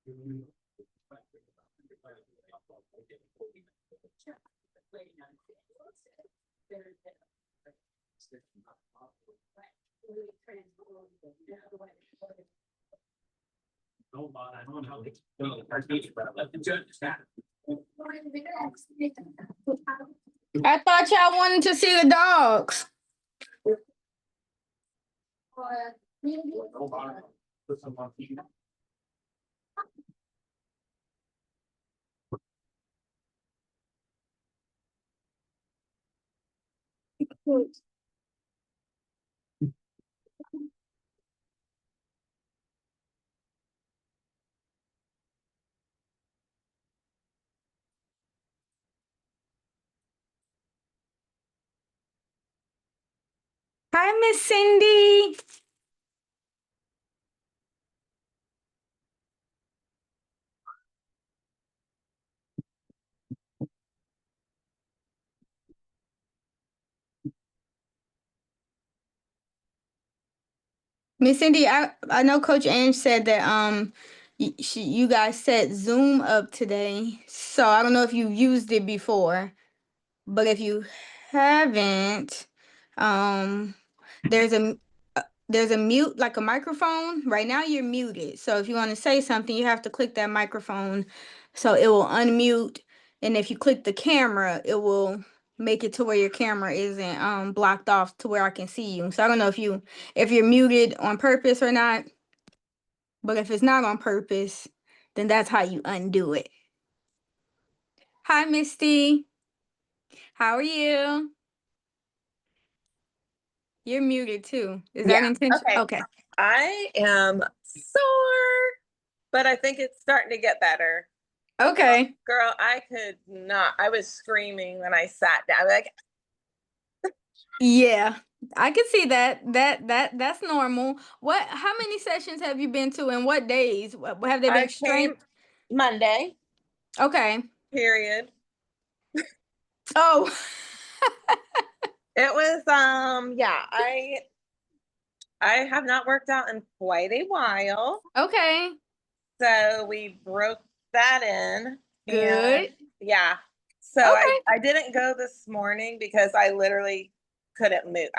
I thought y'all wanted to see the dogs. Hi, Miss Cindy. Miss Cindy, I know Coach Ange said that you guys set Zoom up today, so I don't know if you used it before, but if you haven't, um, there's a there's a mute, like a microphone. Right now you're muted, so if you want to say something, you have to click that microphone, so it will unmute, and if you click the camera, it will make it to where your camera isn't blocked off to where I can see you. So I don't know if you're muted on purpose or not, but if it's not on purpose, then that's how you undo it. Hi, Misty. How are you? You're muted too. Is that Yeah, intentional? okay. Okay. I am sore, but I think it's starting to get better. Okay. Girl, I could not. I was screaming when I sat down. Like, Yeah, I can see that. That's normal. How many sessions have you been to and what days? Have they I been came strength? Monday, Okay. period. Oh, It was yeah, I have not worked out in quite a while. okay. So we broke that in. Good. And yeah. So Okay. I didn't go this morning because I literally couldn't move.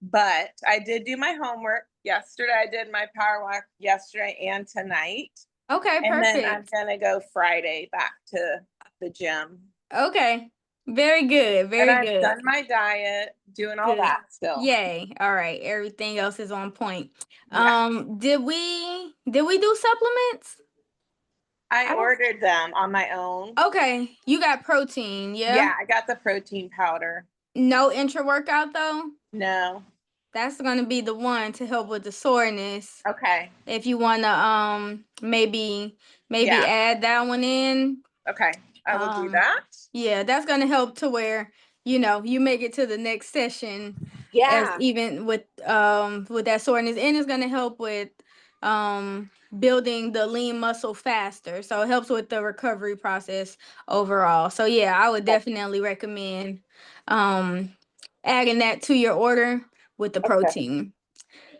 But I did do my homework yesterday. I did my power walk yesterday and tonight. Okay, And then I'm perfect. gonna go Friday back to the gym. Okay. Very good. And Very I've good. done my diet, doing all Good. that still. Yay. All right. Everything else is on point. Yeah. Did we do supplements? I I don't. ordered them on my own. Okay. You got protein, yeah? Yeah, I got the protein powder. No intra workout though? No. That's gonna be the one to help with the soreness. Okay. If you wanna maybe Yeah. add that one in. Okay. I will do Um that. yeah, that's gonna help to where you make it to the next session as Yeah. even with that soreness, and it's gonna help with building the lean muscle faster. So it helps with the recovery process overall. So yeah, I would definitely recommend adding that to your order with the Okay. protein.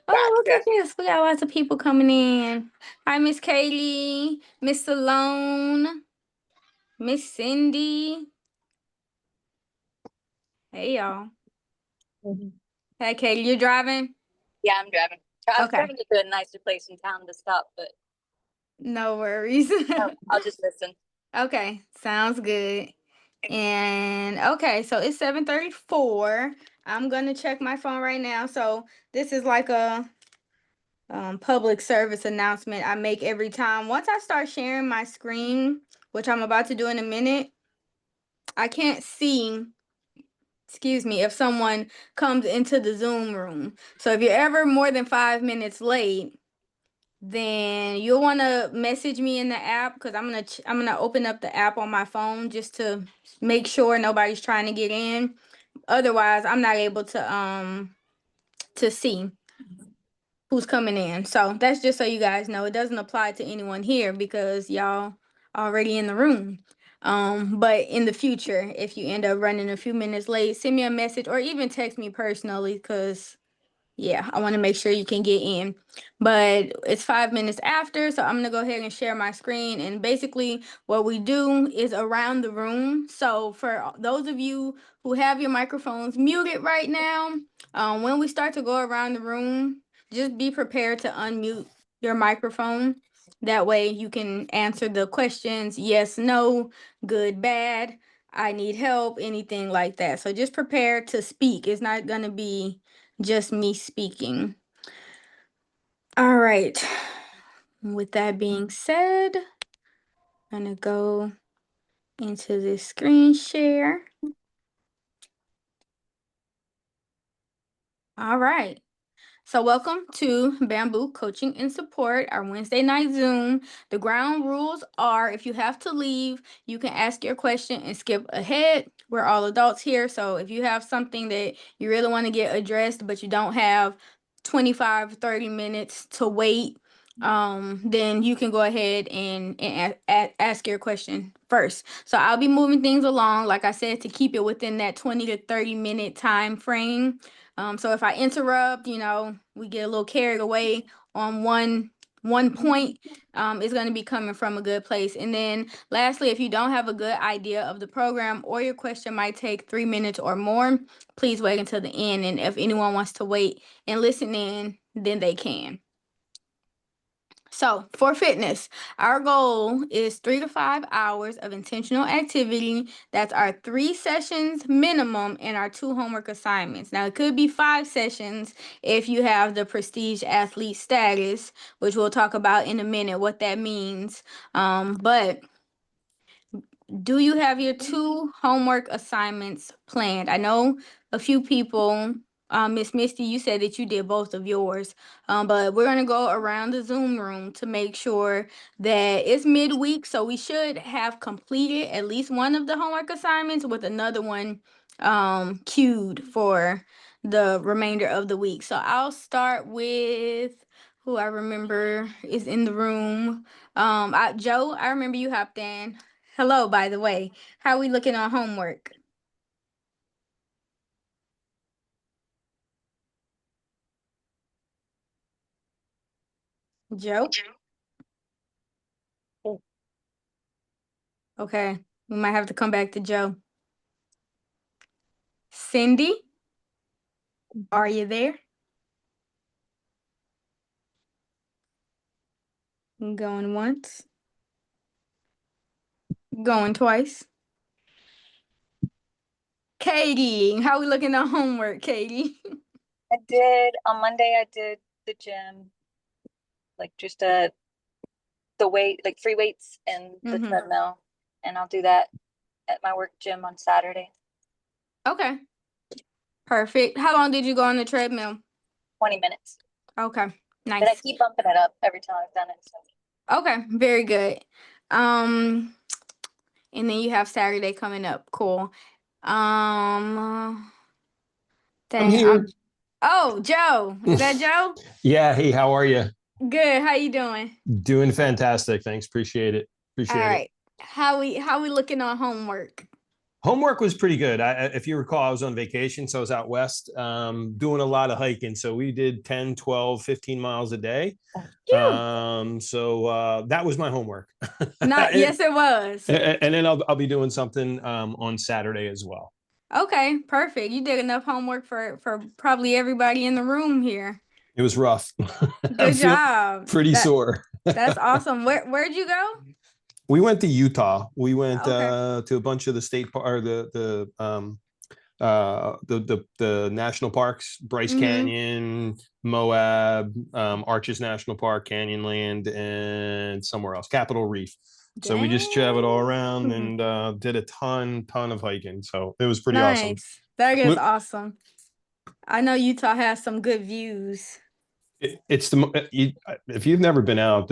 Oh, look Gotcha. at this. We got lots of people coming in. Hi, Miss Kaylee, Miss Salone, Miss Cindy. Hey, y'all. Mhm. Hey, Kaylee, you driving? Yeah, I'm driving. I was Okay. driving to a nicer place in town to stop, but No worries. no, I'll just listen. Okay, sounds good. And okay, so it's 7:34. I'm gonna check my phone right now. So this is like a public service announcement I make every time. Once I start sharing my screen, which I'm about to do in a minute, I can't see, excuse me, if someone comes into the Zoom room. So if you're ever more than 5 minutes late, then you'll want to message me in the app because I'm gonna open up the app on my phone just to make sure nobody's trying to get in. Otherwise, I'm not able to see who's coming in. So that's just so you guys know. It doesn't apply to anyone here because y'all already in the room. But in the future, if you end up running a few minutes late, send me a message or even text me personally because Yeah, I want to make sure you can get in. But it's 5 minutes after, so I'm gonna go ahead and share my screen. And basically, what we do is around the room. So for those of you who have your microphones muted right now, when we start to go around the room, just be prepared to unmute your microphone. That way you can answer the questions, yes, no, good, bad, I need help, anything like that. So just prepare to speak. It's not gonna be just me speaking. All right. With that being said, I'm gonna go into this screen share. All right. So welcome to Bamboo Coaching and Support, our Wednesday night Zoom. The ground rules are if you have to leave, you can ask your question and skip ahead. We're all adults here, so if you have something that you really want to get addressed, but you don't have 25, 30 minutes to wait, then you can go ahead and ask your question first. So I'll be moving things along, like I said, to keep it within that 20 to 30 minute time frame. So if I interrupt, we get a little carried away on one point, it's going to be coming from a good place. And then lastly, if you don't have a good idea of the program or your question might take 3 minutes or more, please wait until the end. And if anyone wants to wait and listen in, then they can. So for fitness, our goal is 3 to 5 hours of intentional activity. That's our 3 sessions minimum and our 2 homework assignments. Now it could be 5 sessions if you have the prestige athlete status, which we'll talk about in a minute what that means. But do you have your 2 homework assignments planned? I know a few people, Miss Misty, you said that you did both of yours, but we're going to go around the Zoom room to make sure that it's midweek, so we should have completed at least one of the homework assignments with another one queued for the remainder of the week. So I'll start with who I remember is in the room. Joe, I remember you hopped in. Hello, by the way. How are we looking on homework? Joe? Okay, we might have to come back to Joe. Cindy? Are you there? Going once. Going twice. Katie, how we looking on homework, Katie? On Monday, I did the gym, like just the weight, like free weights and the Mhm. treadmill. And I'll do that at my work gym on Saturday, Okay. Perfect. How long did you go on the treadmill? 20 minutes. Okay. But I Nice. keep bumping it up every time I've done it. So. Okay, very good. And then you have Saturday coming up. Cool. I'm Dang, here. oh, Joe. Is that Joe? Yeah. Hey, how are you? Good. How you doing? Doing fantastic. Thanks. Appreciate it. All Appreciate it. right. How we looking on homework? Homework was pretty good. If you recall, I was on vacation, so I was out west doing a lot of hiking. So we did 10, 12, 15 miles a day. So that was my homework. Yes, it was. And then I'll be doing something on Saturday as well. Okay, perfect. You did enough homework for probably everybody in the room here. It was rough. Good job. Pretty sore. That's awesome. Where'd you go? We went to Utah. We went Okay. to a bunch of the state or the national parks: Bryce Mhm. Canyon, Moab, Arches National Park, Canyonland, and somewhere else, Capitol Reef. So we just traveled all around Dang. and did a ton of hiking. So it was pretty awesome. Nice. That is Look- awesome. I know Utah has some good views. It's if you've never been out,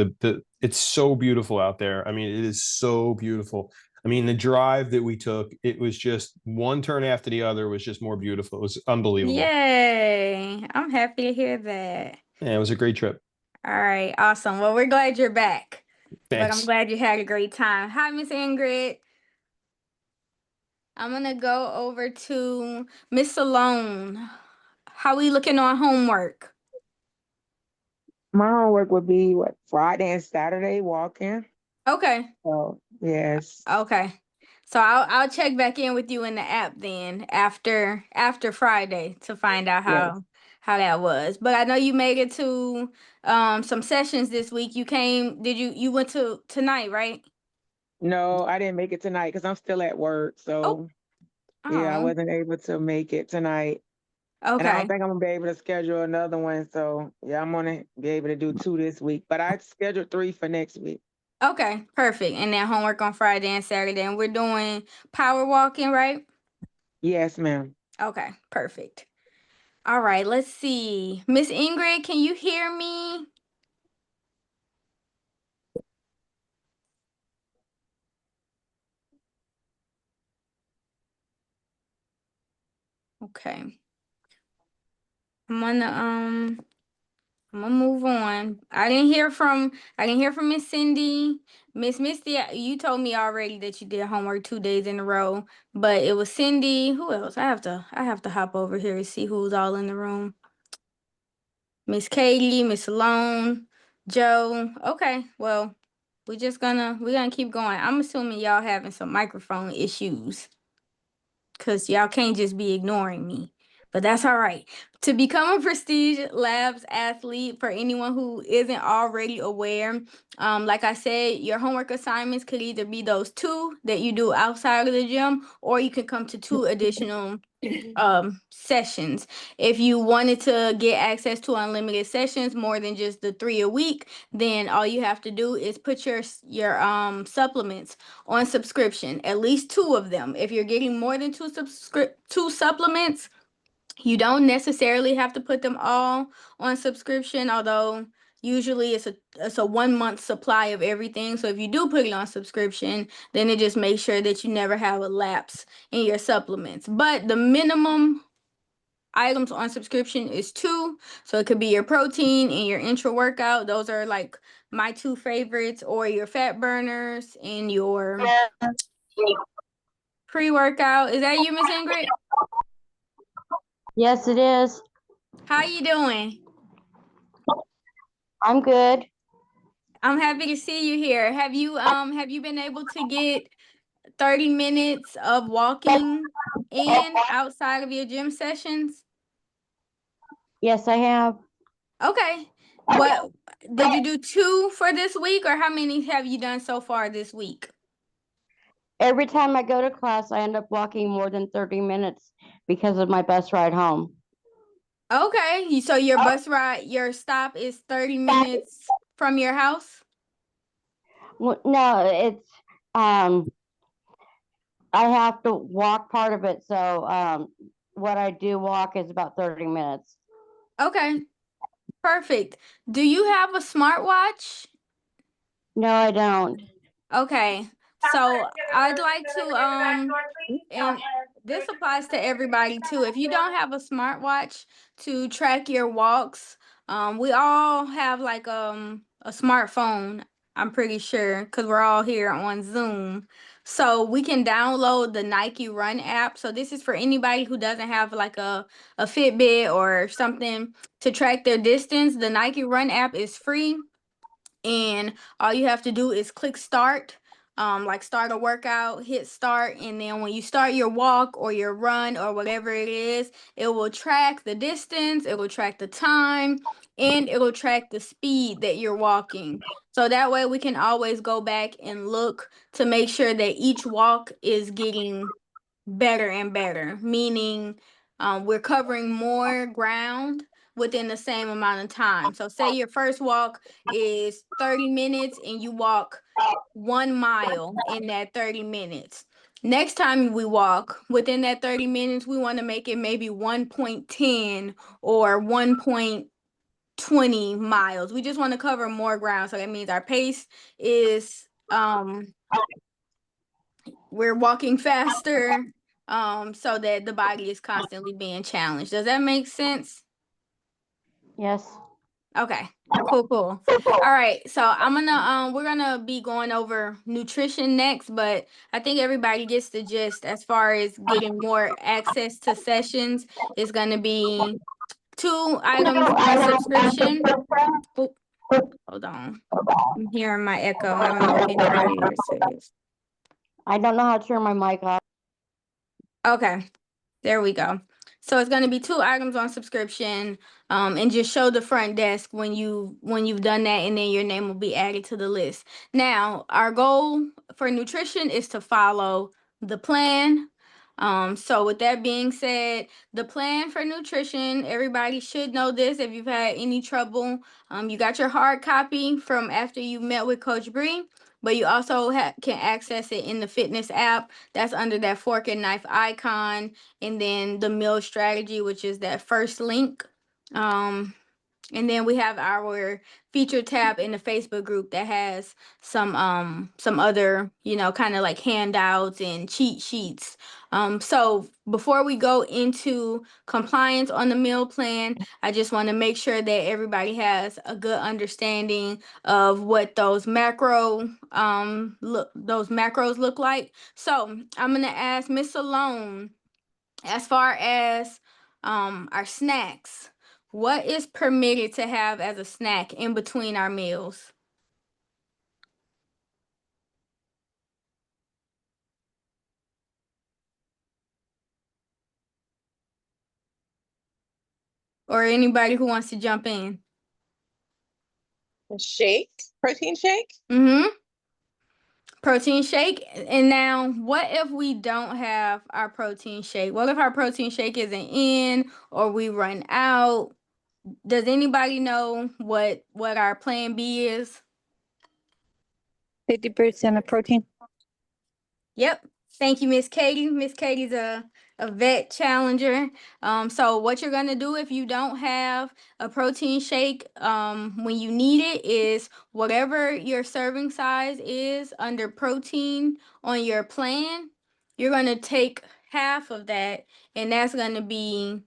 it's so beautiful out there. I mean, it is so beautiful. I mean, the drive that we took, it was just one turn after the other was just more beautiful. It was unbelievable. Yay. I'm happy to hear that. Yeah, it was a great trip. All right, awesome. Well, we're glad you're back. But I'm Thanks. glad you had a great time. Hi, Miss Ingrid. I'm gonna go over to Miss Salone. How we looking on homework? My homework would be what, Friday and Saturday walking. Okay. So yes. Okay. So I'll check back in with you in the app then after Friday to find out Yes. how that was. But I know you made it to some sessions this week. You went to tonight, right? No, I didn't make it tonight because I'm still at work. So yeah, I Oh, wasn't able to make it tonight. And I okay. don't think I'm gonna be able to schedule another one. So yeah, I'm gonna be able to do 2 this week. But I scheduled 3 for next week. Okay, perfect. And then homework on Friday and Saturday. And we're doing power walking, right? Yes, ma'am. Okay, perfect. All right, let's see. Miss Ingrid, can you hear me? Okay. I'm gonna move on. I didn't hear from Miss Cindy. Miss Misty, you told me already that you did homework 2 days in a row, but it was Cindy. Who else? I have to hop over here and see who's all in the room. Miss Katie, Miss Salone, Joe. Okay, well, we're gonna keep going. I'm assuming y'all having some microphone issues because y'all can't just be ignoring me. But that's all right. To become a Prestige Labs athlete, for anyone who isn't already aware, like I said, your homework assignments could either be those 2 that you do outside of the gym, or you can come to 2 additional sessions. If you wanted to get access to unlimited sessions, more than just the 3 a week, then all you have to do is put your supplements on subscription, at least 2 of them. If you're getting more than 2 supplements, you don't necessarily have to put them all on subscription, although usually it's a 1 month supply of everything. So if you do put it on subscription, then it just makes sure that you never have a lapse in your supplements. But the minimum items on subscription is 2. So it could be your protein and your intra workout. Those are like my 2 favorites, or your fat burners and your pre-workout. Is that you, Miss Ingrid? Yes, it is. How you doing? I'm good. I'm happy to see you here. Have you been able to get 30 minutes of walking in outside of your gym sessions? Yes, I have. Okay. What did you do 2 for this week, or how many have you done so far this week? Every time I go to class, I end up walking more than 30 minutes because of my bus ride home. Okay. So your bus ride, your stop is 30 minutes from your house? No, it's I have to walk part of it, so what I do walk is about 30 minutes. Okay. Perfect. Do you have a smartwatch? No, I don't. Okay. So I'd like to and this applies to everybody too. If you don't have a smartwatch to track your walks, we all have like a smartphone, I'm pretty sure, because we're all here on Zoom. So we can download the Nike Run app. So this is for anybody who doesn't have like a Fitbit or something to track their distance. The Nike Run app is free, and all you have to do is click start, like start a workout, hit start, and then when you start your walk or your run or whatever it is, it will track the distance, it will track the time, and it will track the speed that you're walking. So that way we can always go back and look to make sure that each walk is getting better and better, meaning we're covering more ground within the same amount of time. So say your first walk is 30 minutes and you walk 1 mile in that 30 minutes. Next time we walk within that 30 minutes, we want to make it maybe 1.10 or 1.20 miles. We just want to cover more ground. So that means our pace is we're walking faster, so that the body is constantly being challenged. Does that make sense? Yes. Okay, cool. All right, so I'm gonna we're gonna be going over nutrition next, but I think everybody gets the gist as far as getting more access to sessions. It's gonna be 2 items on subscription. Oh, hold on. I'm hearing my echo. I don't know if anybody else is. I don't know how to turn my mic off. Okay, there we go. So it's going to be 2 items on subscription, and just show the front desk when you've done that, and then your name will be added to the list. Now, our goal for nutrition is to follow the plan. So with that being said, the plan for nutrition, everybody should know this. If you've had any trouble, you got your hard copy from after you met with Coach Bree, but you also can access it in the fitness app. That's under that fork and knife icon, and then the meal strategy, which is that first link. And then we have our feature tab in the Facebook group that has some other, kind of like handouts and cheat sheets. So before we go into compliance on the meal plan, I just want to make sure that everybody has a good understanding of what those macros look like. So I'm gonna ask Miss Salone, as far as our snacks, what is permitted to have as a snack in between our meals? Or anybody who wants to jump in? A shake, protein shake. Mm-hmm. Protein shake. And now, what if we don't have our protein shake? What if our protein shake isn't in, or we run out? Does anybody know what our plan B is? 50% of protein. Yep. Thank you, Miss Katie. Miss Katie's a vet challenger. So what you're gonna do if you don't have a protein shake, when you need it, is whatever your serving size is under protein on your plan, you're gonna take half of that, and that's gonna be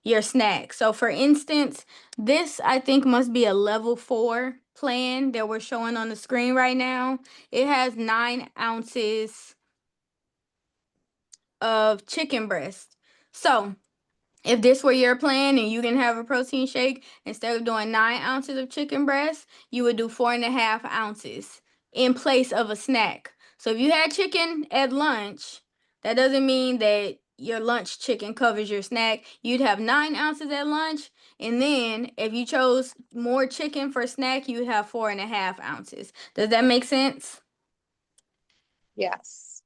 your snack. So for instance, this I think must be a level 4 plan that we're showing on the screen right now. It has 9 ounces of chicken breast. So if this were your plan and you didn't have a protein shake, instead of doing 9 ounces of chicken breast, you would do 4.5 ounces in place of a snack. So if you had chicken at lunch, that doesn't mean that your lunch chicken covers your snack. You'd have 9 ounces at lunch, and then if you chose more chicken for snack, you'd have 4.5 ounces. Does that make sense? Yes.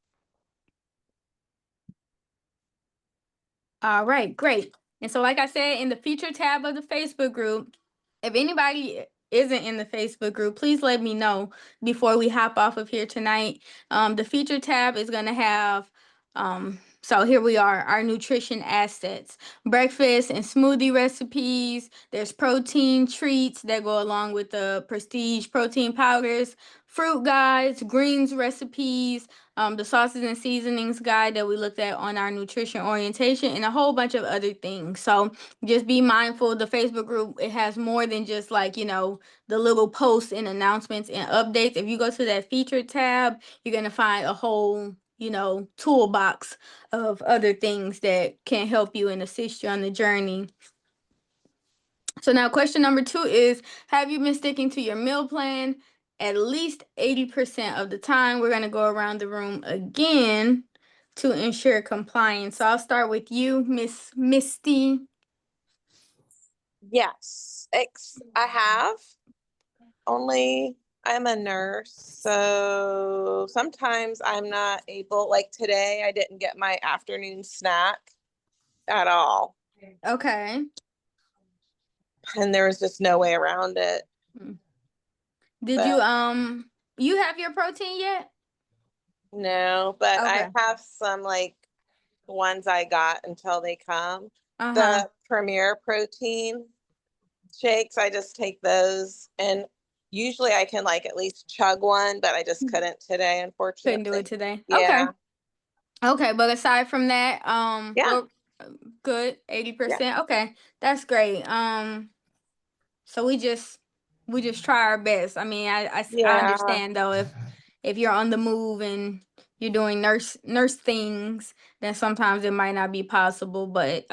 All right, great. And so, like I said, in the feature tab of the Facebook group, if anybody isn't in the Facebook group, please let me know before we hop off of here tonight. The feature tab is going to have, so here we are, our nutrition assets, breakfast and smoothie recipes. There's protein treats that go along with the prestige protein powders, fruit guides, greens recipes, the sauces and seasonings guide that we looked at on our nutrition orientation, and a whole bunch of other things. So just be mindful, the Facebook group, it has more than just like, the little posts and announcements and updates. If you go to that feature tab, you're going to find a whole, toolbox of other things that can help you and assist you on the journey. So now question number 2 is, have you been sticking to your meal plan at least 80% of the time? We're going to go around the room again to ensure compliance. So I'll start with you, Miss Misty. Yes, I have. Only I'm a nurse, so sometimes I'm not able, like today, I didn't get my afternoon snack at all. Okay. And there was just no way around it. Did But- you have your protein yet? No, but I Okay. have some like ones I got until they come. Uh-huh. The Premier protein shakes, I just take those, and usually I can like at least chug one, but I just couldn't today, unfortunately. Couldn't do it today. Yeah. Okay, but aside from that, Yeah. well, good, 80%. Okay, that's great. So we just try our best. I mean, I Yeah. understand though, if you're on the move and you're doing nurse things, then sometimes it might not be possible. But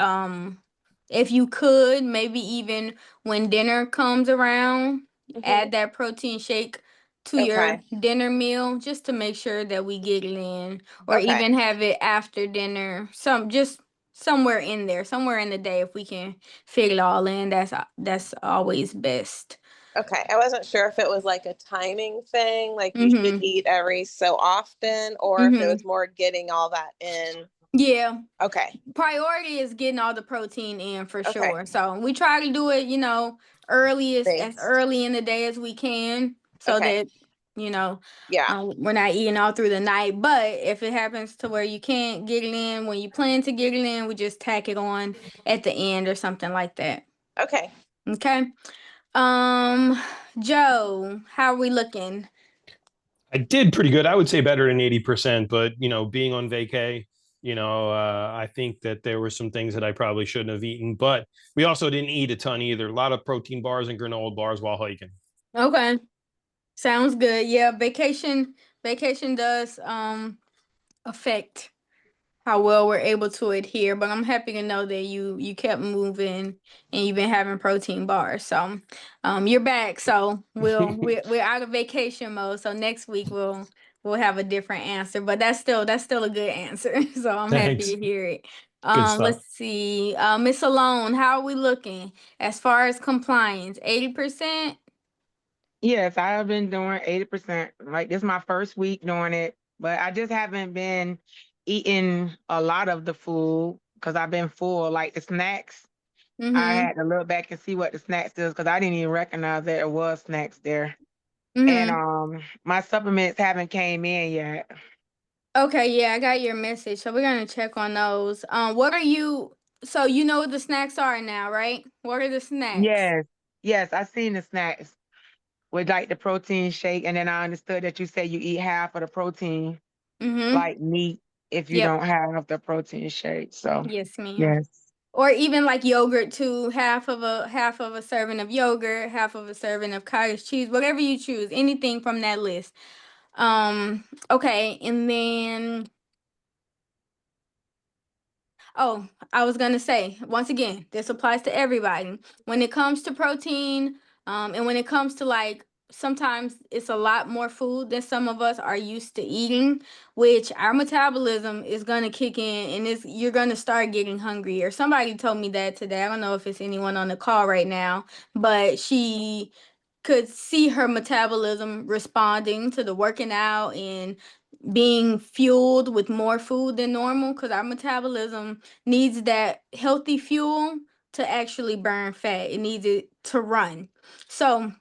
if you could, maybe even when dinner comes around, add that protein shake to your Okay. dinner meal just to make sure that we get it in, or Okay. even have it after dinner. Just somewhere in there, somewhere in the day, if we can fit it all in, that's always best. Okay, I wasn't sure if it was like a timing thing, like you should Mhm. eat every so often, or if it Mhm. was more getting all that in. Yeah. Okay, Priority is getting all the protein in for Okay. sure. So we try to do it, as Thanks. early in the day as we can, so Okay. that Yeah, we're not eating all through the night. But if it happens to where you can't get it in when you plan to get it in, we just tack it on at the end or something like that. okay. Okay. Joe, how are we looking? I did pretty good. I would say better than 80%, but being on vacay, I think that there were some things that I probably shouldn't have eaten, but we also didn't eat a ton either. A lot of protein bars and granola bars while hiking. Okay. Sounds good. Yeah, vacation does affect how well we're able to adhere, but I'm happy to know that you kept moving and you've been having protein bars. So you're back. So we're out of vacation mode. So next week we'll have a different answer, but that's still a good answer. So I'm happy Thanks. to hear it. Good stuff. Let's see. Miss Alone, how are we looking as far as compliance? 80%? Yes, I have been doing 80%. Like this is my first week doing it, but I just haven't been eating a lot of the food because I've been full. Like the snacks, I Mm-hmm. had to look back and see what the snacks is because I didn't even recognize that there was snacks there. And Mm-hmm. my supplements haven't came in yet. Okay, yeah, I got your message. So we're gonna check on those. What are you? So you know what the snacks are now, right? What are the snacks? Yes, yes, I seen the snacks with like the protein shake, and then I understood that you said you eat half of the protein, Mm-hmm. like meat, if you Yep. don't have the protein shake. So Yes, ma'am. yes. Or even like yogurt too, half of a serving of yogurt, half of a serving of cottage cheese, whatever you choose, anything from that list. Okay, and then oh, I was gonna say, once again, this applies to everybody. When it comes to protein, and when it comes to like sometimes it's a lot more food than some of us are used to eating, which our metabolism is gonna kick in and you're gonna start getting hungry. Or somebody told me that today. I don't know if it's anyone on the call right now, but she could see her metabolism responding to the working out and being fueled with more food than normal, because our metabolism needs that healthy fuel to actually burn fat. It needs it to run. So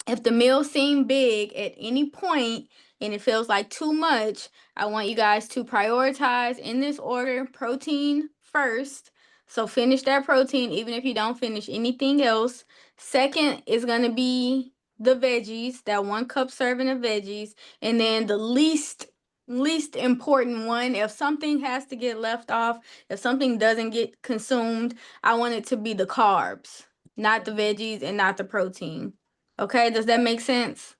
if the meals seem big at any point and it feels like too much, I want you guys to prioritize in this order: protein first. So finish that protein even if you don't finish anything else. Second is going to be the veggies, that 1 cup serving of veggies. And then the least important one, if something has to get left off, if something doesn't get consumed, I want it to be the carbs, not the veggies and not the protein. Okay, does that make sense?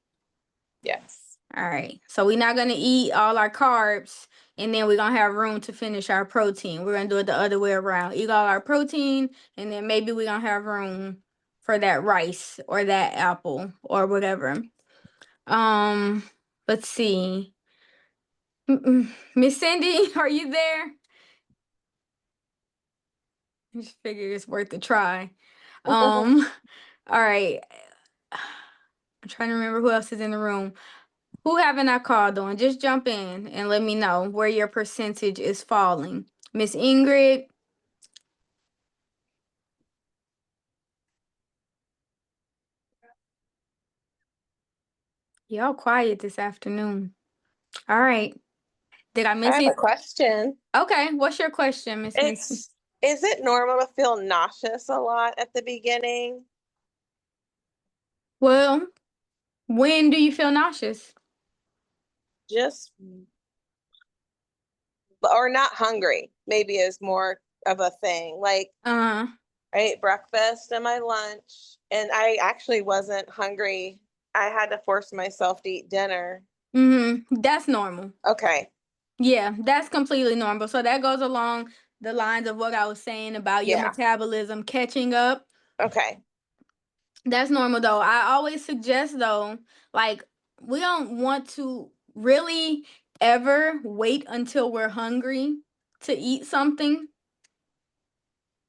Yes. All right. So we're not gonna eat all our carbs and then we're gonna have room to finish our protein. We're gonna do it the other way around. Eat all our protein and then maybe we're gonna have room for that rice or that apple or whatever. Um, let's see. Miss Cindy, are you there? I just figured it's worth a try. All right. I'm trying to remember who else is in the room. Who haven't I called on? Just jump in and let me know where your percentage is falling. Miss Ingrid. Y'all quiet this afternoon. All right. Did I I miss have it? a question. Okay. What's your question, Miss Missy? Is it normal to feel nauseous a lot at the beginning? Well, when do you feel nauseous? Just, or not hungry, maybe is more of a thing. Like Uh, I ate breakfast and my lunch, and I actually wasn't hungry. I had to force myself to eat dinner. that's normal. Okay. Yeah, that's completely normal. So that goes along the lines of what I was saying about your Yeah. metabolism catching up. Okay. That's normal though. I always suggest though, like we don't want to really ever wait until we're hungry to eat something.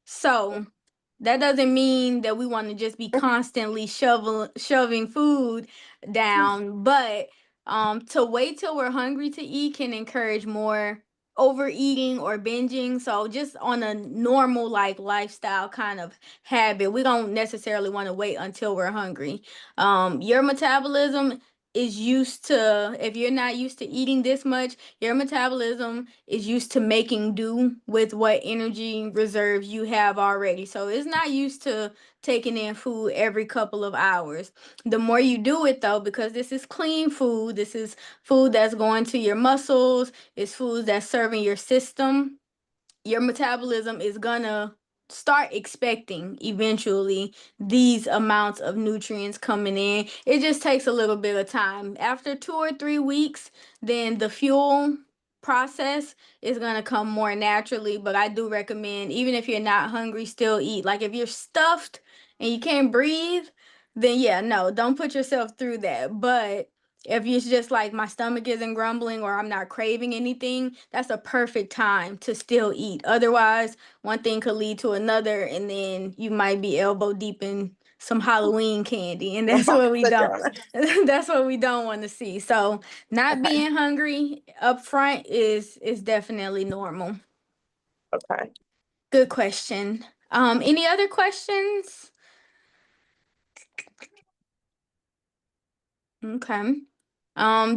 So that doesn't mean that we want to just be constantly shoving food down, but to wait till we're hungry to eat can encourage more overeating or binging. So just on a normal like lifestyle kind of habit, we don't necessarily want to wait until we're hungry. Your metabolism is used to, if you're not used to eating this much, your metabolism is used to making do with what energy reserves you have already. So it's not used to taking in food every couple of hours. The more you do it though, because this is clean food, this is food that's going to your muscles, it's food that's serving your system, your metabolism is gonna start expecting eventually these amounts of nutrients coming in. It just takes a little bit of time. After 2 or 3 weeks, then the fuel process is gonna come more naturally. But I do recommend, even if you're not hungry, still eat. Like if you're stuffed and you can't breathe, then yeah, no, don't put yourself through that. But if it's just like my stomach isn't grumbling or I'm not craving anything, that's a perfect time to still eat. Otherwise, one thing could lead to another, and then you might be elbow deep in some Halloween candy, and that's what we don't. That's what we don't want to see. So, not Okay. being hungry up front is definitely normal. Okay. Good question. Any other questions? Okay.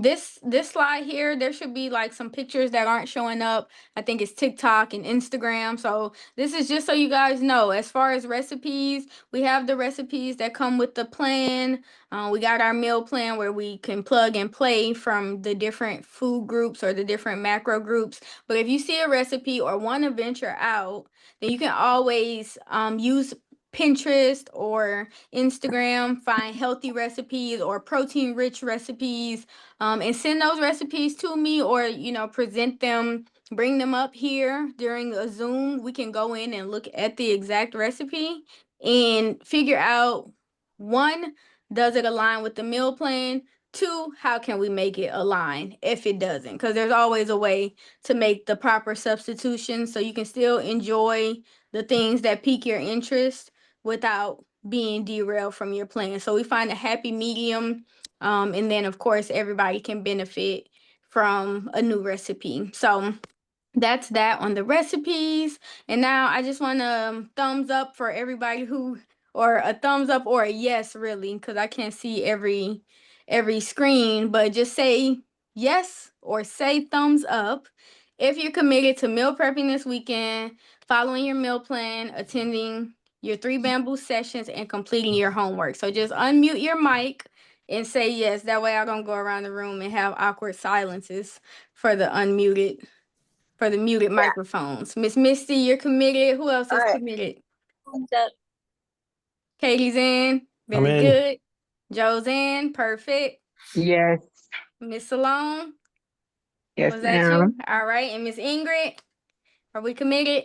This slide here, there should be like some pictures that aren't showing up. I think it's TikTok and Instagram. So this is just so you guys know, as far as recipes, we have the recipes that come with the plan. We got our meal plan where we can plug and play from the different food groups or the different macro groups. But if you see a recipe or want to venture out, then you can always use Pinterest or Instagram, find healthy recipes or protein rich recipes, and send those recipes to me, or present them, bring them up here during a Zoom. We can go in and look at the exact recipe and figure out, one, does it align with the meal plan? Two, how can we make it align if it doesn't? Because there's always a way to make the proper substitution so you can still enjoy the things that pique your interest without being derailed from your plan. So we find a happy medium. And then of course everybody can benefit from a new recipe. So that's that on the recipes. And now I just want a thumbs up for everybody who, or a thumbs up or a yes, really, because I can't see every screen, but just say yes or say thumbs up if you're committed to meal prepping this weekend, following your meal plan, attending your 3 bamboo sessions, and completing your homework. So just unmute your mic and say yes. That way I don't go around the room and have awkward silences for the muted microphones. Miss Misty, you're committed. Who else is All right. committed? Thumbs up. Katie's in. I'm Very in. good. Joe's in. Perfect. Yes. Miss Salone, Yes, was that you? ma'am. All right. And Miss Ingrid, are we committed?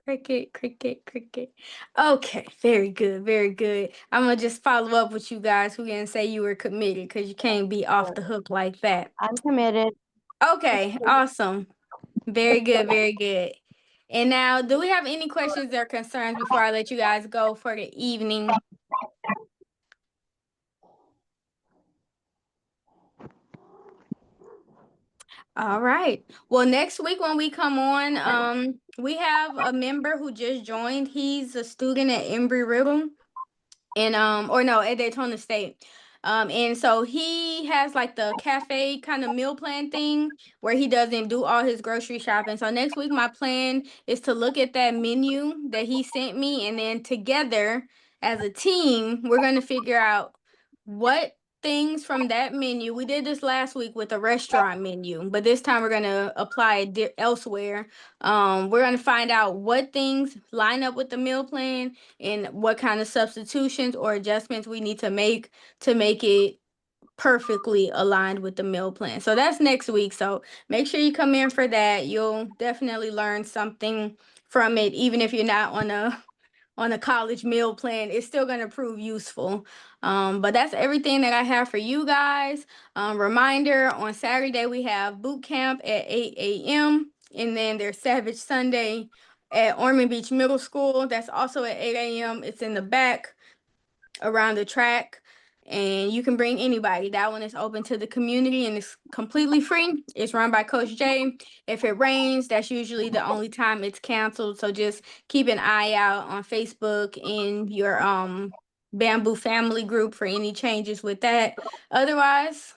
Cricket, cricket, cricket. Okay, very good, very good. I'm gonna just follow up with you guys who didn't say you were committed, because you can't be off the hook like that. I'm committed. Okay, awesome. Very good, very good. And now, do we have any questions or concerns before I let you guys go for the evening? All right. Well, next week when we come on, we have a member who just joined. He's a student at Embry-Riddle, and or no, at Daytona State. And so he has like the cafe kind of meal plan thing where he doesn't do all his grocery shopping. So next week my plan is to look at that menu that he sent me, and then together as a team, we're going to figure out what things from that menu. We did this last week with a restaurant menu, but this time we're going to apply it elsewhere. We're going to find out what things line up with the meal plan and what kind of substitutions or adjustments we need to make it perfectly aligned with the meal plan. So that's next week. So make sure you come in for that. You'll definitely learn something from it, even if you're not on a college meal plan. It's still going to prove useful. But that's everything that I have for you guys. Reminder, on Saturday we have boot camp at 8 a.m. and then there's Savage Sunday at Ormond Beach Middle School. That's also at 8 a.m. It's in the back around the track, and you can bring anybody. That one is open to the community and it's completely free. It's run by Coach Jay. If it rains, that's usually the only time it's canceled. So just keep an eye out on Facebook in your Bamboo family group for any changes with that. Otherwise,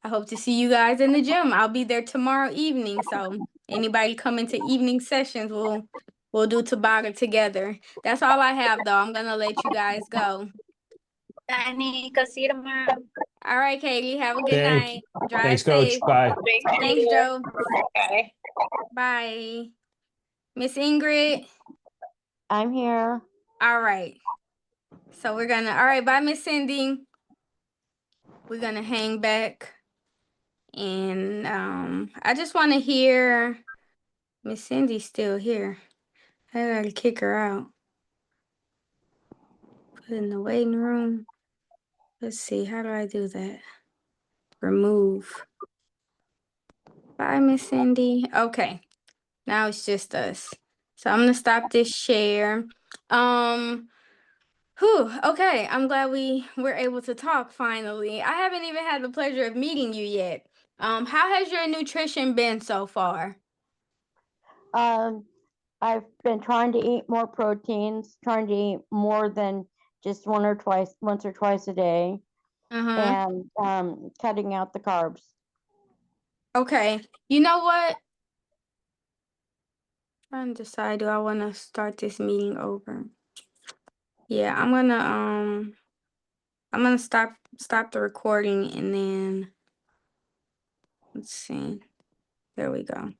I hope to see you guys in the gym. I'll be there tomorrow evening. So anybody coming to evening sessions, we'll do Tabata together. That's all I have though. I'm gonna let you guys go. Bye, Nico. See you tomorrow. All right, Katie. Have a good Thank- night. Drive Thanks, Coach. safe. Bye. Thanks, Joe. Okay. Bye. Miss Ingrid. I'm here. All right. So all right, bye, Miss Cindy. We're gonna hang back. And I just want to hear Miss Cindy's still here. I gotta kick her out. Put in the waiting room. Let's see, how do I do that? Remove. Bye, Miss Cindy. Okay. Now it's just us. So I'm gonna stop this share. Okay. I'm glad we were able to talk finally. I haven't even had the pleasure of meeting you yet. How has your nutrition been so far? I've been trying to eat more proteins, trying to eat more than just once or twice a day, Uh-huh. and cutting out the carbs. Okay. You know what? Trying to decide, do I want to start this meeting over? Yeah, I'm gonna stop the recording and then let's see. There we go.